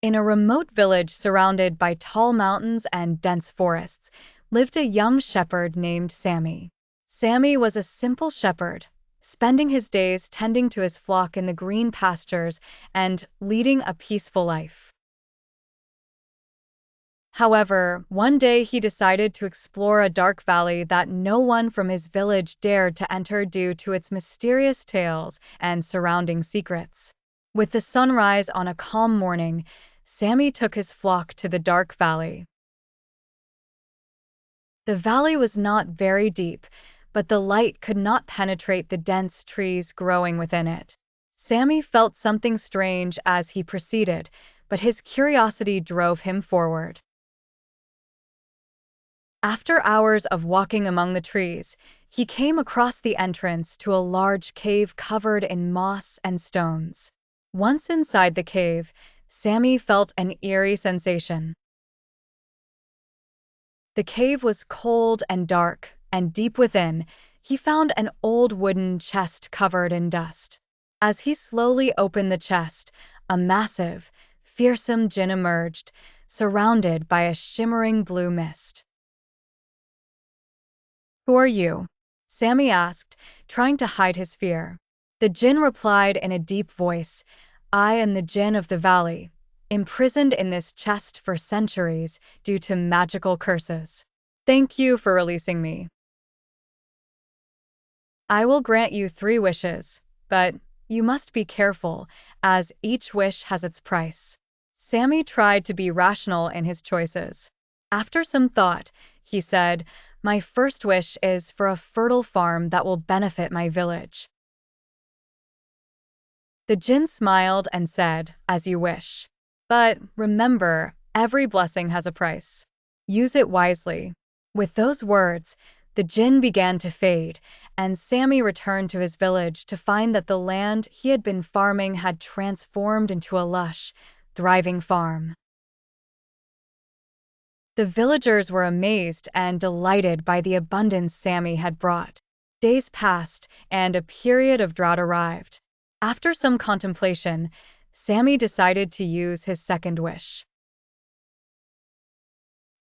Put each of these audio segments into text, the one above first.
In a remote village surrounded by tall mountains and dense forests, lived a young shepherd named Sami. Sami was a simple shepherd, spending his days tending to his flock in the green pastures and leading a peaceful life. However, one day he decided to explore a dark valley that no one from his village dared to enter due to its mysterious tales and surrounding secrets. With the sunrise on a calm morning, Sami took his flock to the dark valley. The valley was not very deep, but the light could not penetrate the dense trees growing within it. Sami felt something strange as he proceeded, but his curiosity drove him forward. After hours of walking among the trees, he came across the entrance to a large cave covered in moss and stones. Once inside the cave, Sami felt an eerie sensation. The cave was cold and dark, and deep within, he found an old wooden chest covered in dust. As he slowly opened the chest, a massive, fearsome Djinn emerged, surrounded by a shimmering blue mist. "Who are you?" Sami asked, trying to hide his fear. The Djinn replied in a deep voice, "I am the Djinn of the valley, imprisoned in this chest for centuries due to magical curses. Thank you for releasing me. I will grant you 3 wishes, but you must be careful, as each wish has its price." Sami tried to be rational in his choices. After some thought, he said, "My first wish is for a fertile farm that will benefit my village." The Djinn smiled and said, "As you wish. But remember, every blessing has a price. Use it wisely." With those words, the Djinn began to fade, and Sami returned to his village to find that the land he had been farming had transformed into a lush, thriving farm. The villagers were amazed and delighted by the abundance Sami had brought. Days passed, and a period of drought arrived. After some contemplation, Sami decided to use his second wish.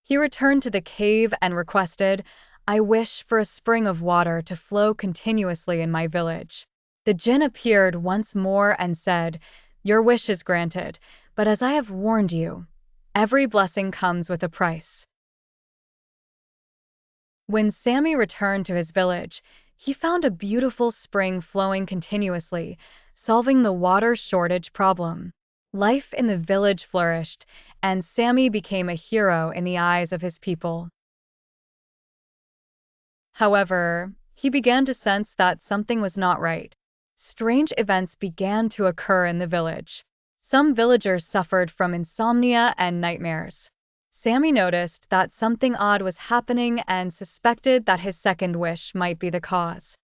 He returned to the cave and requested, "I wish for a spring of water to flow continuously in my village." The Djinn appeared once more and said, "Your wish is granted, but as I have warned you, every blessing comes with a price." When Sami returned to his village, he found a beautiful spring flowing continuously, solving the water shortage problem. Life in the village flourished, and Sami became a hero in the eyes of his people. However, he began to sense that something was not right. Strange events began to occur in the village. Some villagers suffered from insomnia and nightmares. Sami noticed that something odd was happening and suspected that his second wish might be the cause.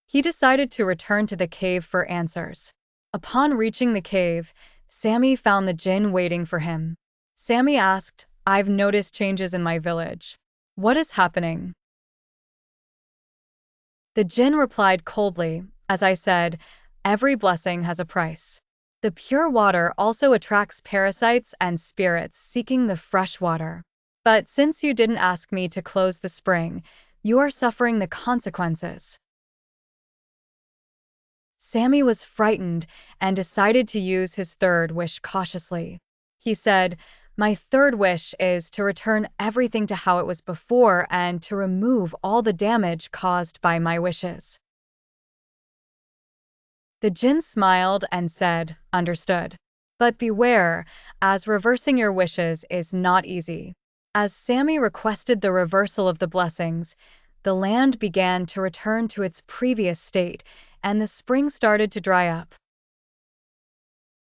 He decided to return to the cave for answers. Upon reaching the cave, Sami found the Djinn waiting for him. Sami asked, "I've noticed changes in my village. What is happening?" The Djinn replied coldly, "As I said, every blessing has a price. The pure water also attracts parasites and spirits seeking the fresh water. But since you didn't ask me to close the spring, you are suffering the consequences." Sami was frightened and decided to use his third wish cautiously. He said, "My third wish is to return everything to how it was before and to remove all the damage caused by my wishes." The Djinn smiled and said, "Understood. But beware, as reversing your wishes is not easy." As Sami requested the reversal of the blessings, the land began to return to its previous state, and the spring started to dry up.